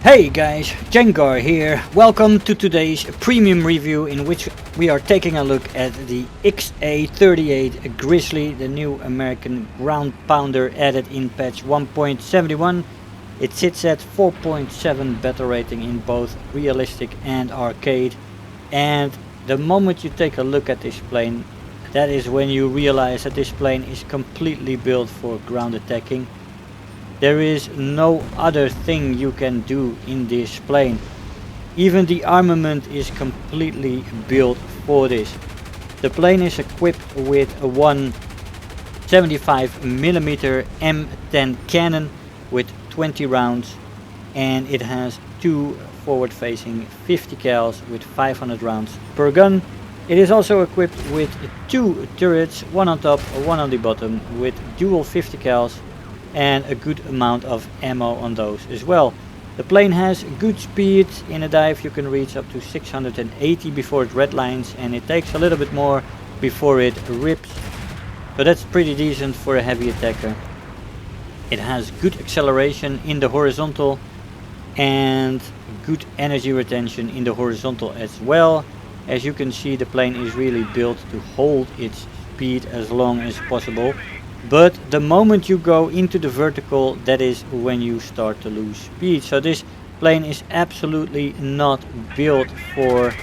Hey guys, Jengar here. Welcome to today's premium review in which we are taking a look at the XA-38 Grizzly, the new American ground pounder added in patch 1.71. It sits at 4.7 battle rating in both realistic and arcade. And the moment you take a look at this plane, that is when you realize that this plane is completely built for ground attacking. There is no other thing you can do in this plane. Even the armament is completely built for this. The plane is equipped with a 175mm M10 cannon with 20 rounds, and it has two forward-facing 50 cals with 500 rounds per gun. It is also equipped with two turrets, one on top, one on the bottom, with dual 50 cals. And a good amount of ammo on those as well. The plane has good speed. In a dive you can reach up to 680 before it redlines, and it takes a little bit more before it rips. So that's pretty decent for a heavy attacker. It has good acceleration in the horizontal and good energy retention in the horizontal as well. As you can see, the plane is really built to hold its speed as long as possible. But the moment you go into the vertical, that is when you start to lose speed. So this plane is absolutely not built for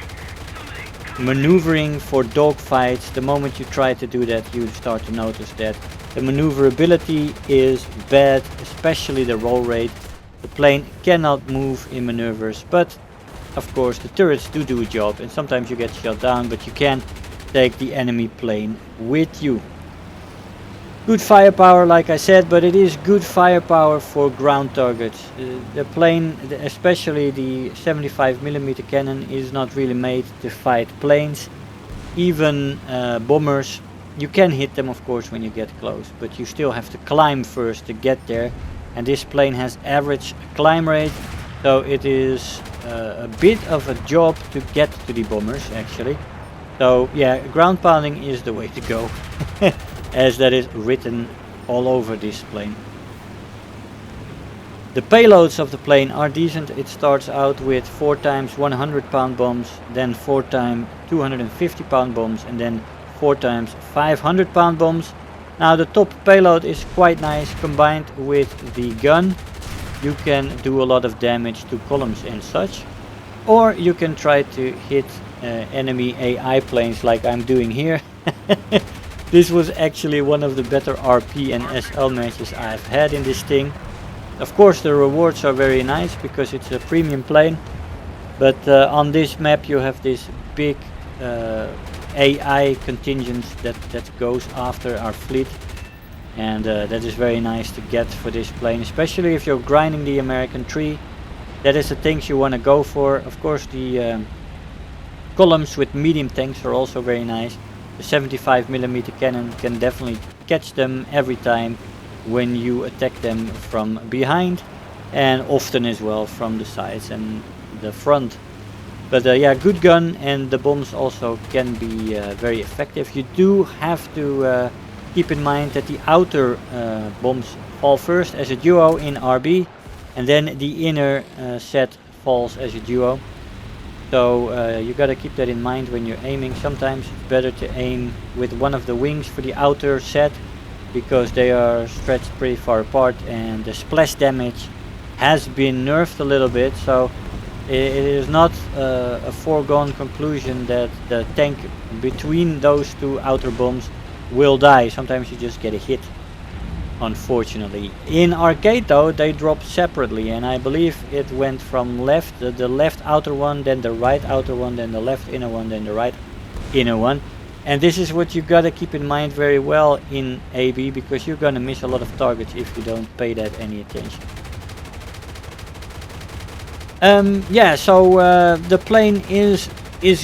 maneuvering, for dogfights. The moment you try to do that, you start to notice that the maneuverability is bad, especially the roll rate. The plane cannot move in maneuvers, but of course the turrets do a job, and sometimes you get shot down, but you can take the enemy plane with you. Good firepower, like I said, but it is good firepower for ground targets. The plane, especially the 75mm cannon, is not really made to fight planes. Even bombers, you can hit them of course when you get close, but you still have to climb first to get there. And this plane has average climb rate, so it is a bit of a job to get to the bombers actually. So yeah, ground pounding is the way to go. As that is written all over this plane. The payloads of the plane are decent. It starts out with 4 times 100 pound bombs, then 4 times 250 pound bombs, and then 4 times 500 pound bombs. Now the top payload is quite nice. Combined with the gun, you can do a lot of damage to columns and such, or you can try to hit enemy AI planes like I'm doing here. This was actually one of the better RP and SL matches I've had in this thing. Of course the rewards are very nice because it's a premium plane, but on this map you have this big AI contingent that goes after our fleet, and that is very nice to get for this plane, especially if you're grinding the American tree. That is the things you want to go for. Of course the columns with medium tanks are also very nice. The 75mm cannon can definitely catch them every time when you attack them from behind, and often as well from the sides and the front. But yeah, good gun, and the bombs also can be very effective. You do have to keep in mind that the outer bombs fall first as a duo in RB, and then the inner set falls as a duo. So you gotta keep that in mind when you're aiming. Sometimes it's better to aim with one of the wings for the outer set, because they are stretched pretty far apart, and the splash damage has been nerfed a little bit. So it is not a foregone conclusion that the tank between those two outer bombs will die. Sometimes you just get a hit, unfortunately. In arcade though, they drop separately, and I believe it went from left, the left outer one, then the right outer one, then the left inner one, then the right inner one. And this is what you gotta keep in mind very well in AB, because you're gonna miss a lot of targets if you don't pay that any attention. Yeah, so the plane is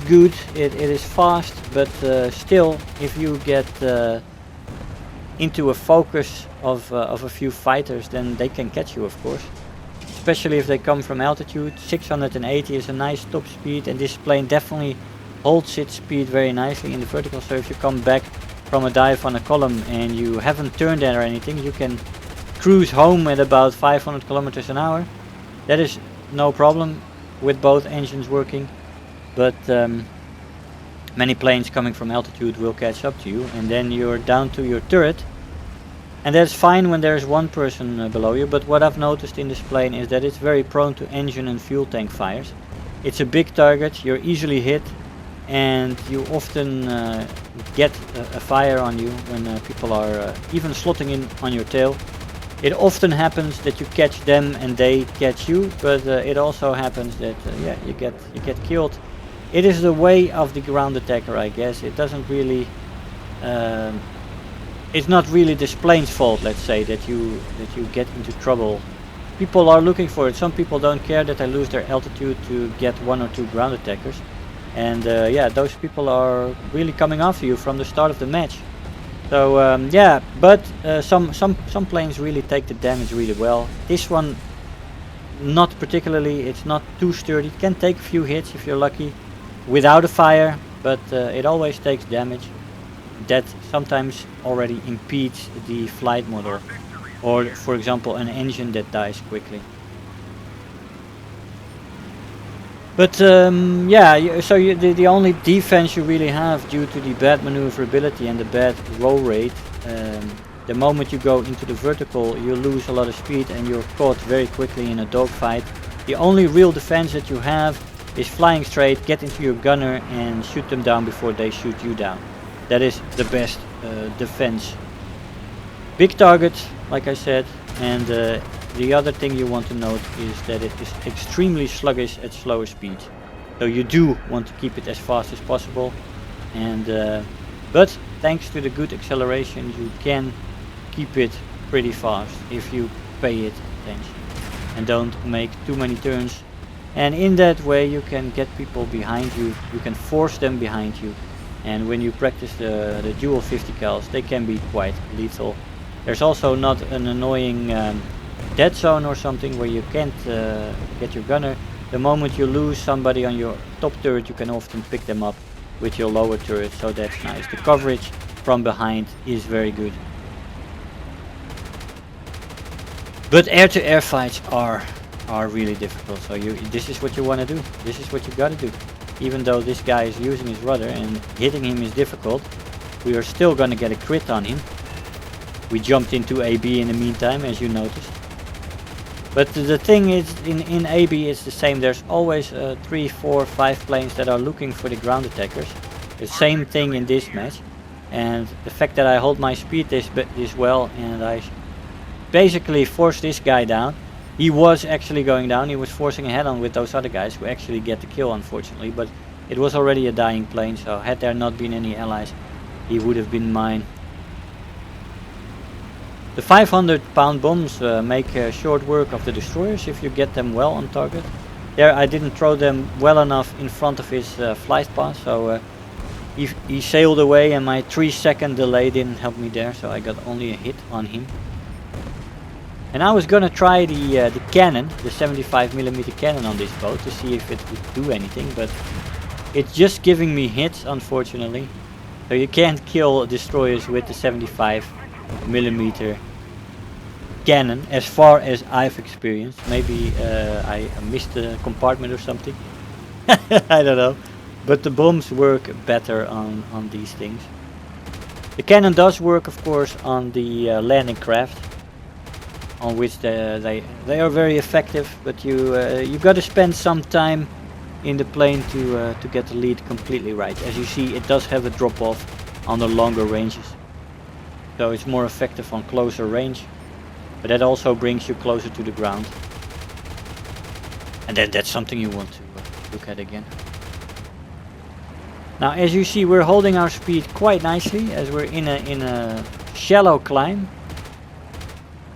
good. It is fast, but still, if you get into a focus of a few fighters, then they can catch you, of course, especially if they come from altitude. 680 is a nice top speed, and this plane definitely holds its speed very nicely in the vertical. So if you come back from a dive on a column and you haven't turned it or anything, you can cruise home at about 500 kilometers an hour. That is no problem with both engines working, but many planes coming from altitude will catch up to you, and then you're down to your turret. And that's fine when there's one person below you, but what I've noticed in this plane is that it's very prone to engine and fuel tank fires. It's a big target, you're easily hit, and you often get a fire on you when people are even slotting in on your tail. It often happens that you catch them and they catch you, but it also happens that yeah, you get killed. It is the way of the ground attacker, I guess. It doesn't really it's not really this plane's fault, let's say, that you get into trouble. People are looking for it. Some people don't care that they lose their altitude to get 1 or 2 ground attackers, and yeah, those people are really coming after you from the start of the match. So yeah, but some planes really take the damage really well. This one, not particularly. It's not too sturdy. It can take a few hits if you're lucky, without a fire, but it always takes damage. That sometimes already impedes the flight model, or for example an engine that dies quickly. But yeah, so the only defense you really have, due to the bad maneuverability and the bad roll rate, the moment you go into the vertical you lose a lot of speed and you're caught very quickly in a dogfight. The only real defense that you have is flying straight, get into your gunner and shoot them down before they shoot you down. That is the best defense. Big target, like I said, and the other thing you want to note is that it is extremely sluggish at slower speeds. So you do want to keep it as fast as possible, and but thanks to the good acceleration you can keep it pretty fast if you pay it attention and don't make too many turns. And in that way you can get people behind you, you can force them behind you. And when you practice the dual 50 cals, they can be quite lethal. There's also not an annoying dead zone or something where you can't get your gunner. The moment you lose somebody on your top turret, you can often pick them up with your lower turret, so that's nice. The coverage from behind is very good. But air-to-air fights are really difficult, so this is what you want to do. This is what you gotta do. Even though this guy is using his rudder and hitting him is difficult, we are still gonna get a crit on him. We jumped into AB in the meantime, as you noticed. But the thing is, in AB it's the same. There's always 3, 4, 5 planes that are looking for the ground attackers. The same thing in this match. And the fact that I hold my speed this well and I basically force this guy down. He was actually going down, he was forcing a head-on with those other guys who actually get the kill, unfortunately, but it was already a dying plane, so had there not been any allies, he would have been mine. The 500-pound bombs make short work of the destroyers if you get them well on target. There I didn't throw them well enough in front of his flight path, so he sailed away and my 3-second delay didn't help me there, so I got only a hit on him. And I was gonna try the cannon, the 75mm cannon on this boat to see if it would do anything, but it's just giving me hits, unfortunately. So you can't kill destroyers with the 75mm cannon, as far as I've experienced. Maybe I missed a compartment or something. I don't know. But the bombs work better on these things. The cannon does work, of course, on the landing craft, on which they are very effective, but you got to spend some time in the plane to get the lead completely right. As you see, it does have a drop off on the longer ranges, so it's more effective on closer range, but that also brings you closer to the ground, and then that's something you want to look at again. Now, as you see, we're holding our speed quite nicely as we're in a shallow climb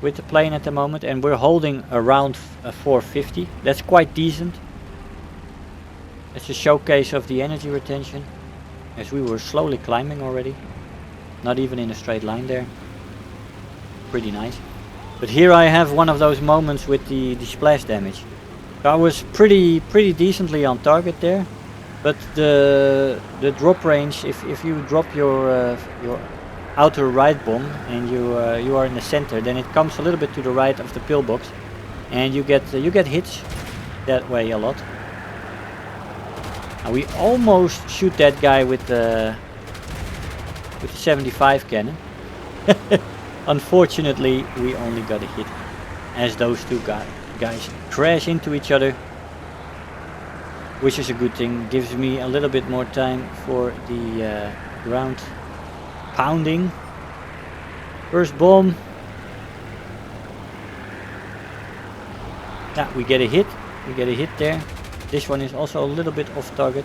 with the plane at the moment, and we're holding around 450. That's quite decent. It's a showcase of the energy retention, as we were slowly climbing already, not even in a straight line there. Pretty nice. But here I have one of those moments with the splash damage. So I was pretty decently on target there, but the drop range, if you drop your outer right bomb and you are in the center, then it comes a little bit to the right of the pillbox, and you get hits that way a lot. And we almost shoot that guy with the 75 cannon. Unfortunately, we only got a hit as those two guys crash into each other, which is a good thing. Gives me a little bit more time for the ground pounding. First bomb. Yeah, we get a hit. We get a hit there. This one is also a little bit off target.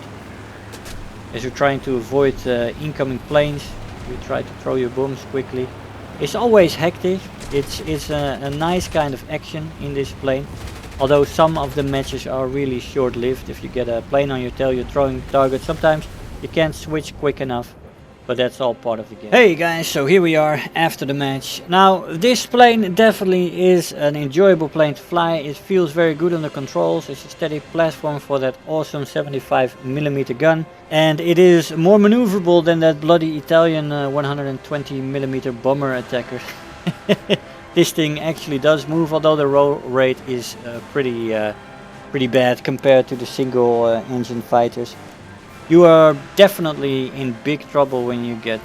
As you're trying to avoid incoming planes, you try to throw your bombs quickly. It's always hectic. It's a nice kind of action in this plane. Although some of the matches are really short-lived. If you get a plane on your tail, you're throwing targets. Sometimes you can't switch quick enough. But that's all part of the game. Hey guys, so here we are after the match. Now, this plane definitely is an enjoyable plane to fly. It feels very good on the controls. It's a steady platform for that awesome 75mm gun. And it is more maneuverable than that bloody Italian 120mm bomber attacker. This thing actually does move, although the roll rate is pretty bad compared to the single engine fighters. You are definitely in big trouble when you get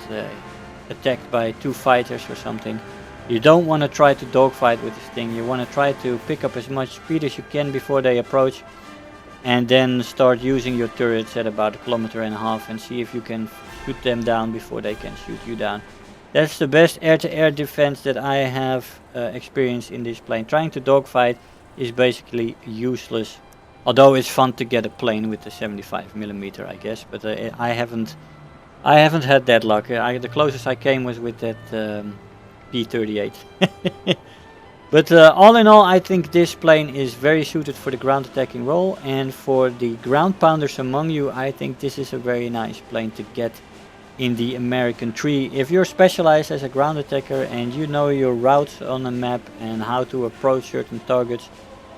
attacked by two fighters or something. You don't want to try to dogfight with this thing. You want to try to pick up as much speed as you can before they approach, and then start using your turrets at about 1.5 kilometers and see if you can shoot them down before they can shoot you down. That's the best air-to-air defense that I have experienced in this plane. Trying to dogfight is basically useless. Although it's fun to get a plane with the 75mm, I guess, but I haven't had that luck. The closest I came was with that P-38. But all in all, I think this plane is very suited for the ground attacking role, and for the ground pounders among you, I think this is a very nice plane to get in the American tree. If you're specialized as a ground attacker and you know your routes on a map and how to approach certain targets,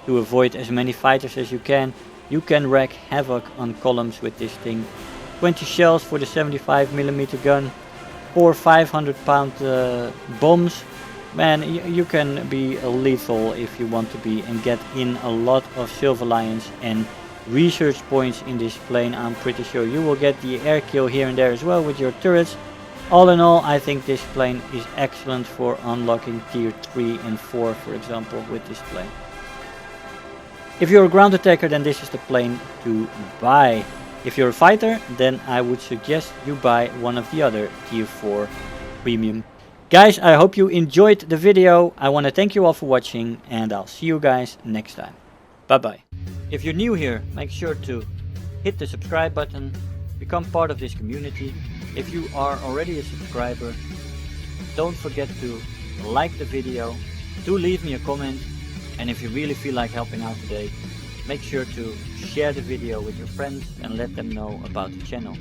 to avoid as many fighters as you can wreak havoc on columns with this thing. 20 shells for the 75mm gun, 4 500-pound bombs. Man, you can be lethal if you want to be, and get in a lot of Silver Lions and research points in this plane. I'm pretty sure you will get the air kill here and there as well with your turrets. All in all, I think this plane is excellent for unlocking tier 3 and 4, for example, with this plane. If you're a ground attacker, then this is the plane to buy. If you're a fighter, then I would suggest you buy one of the other tier 4 premium. Guys, I hope you enjoyed the video. I want to thank you all for watching, and I'll see you guys next time. Bye bye. If you're new here, make sure to hit the subscribe button, become part of this community. If you are already a subscriber, don't forget to like the video, do leave me a comment, and if you really feel like helping out today, make sure to share the video with your friends and let them know about the channel.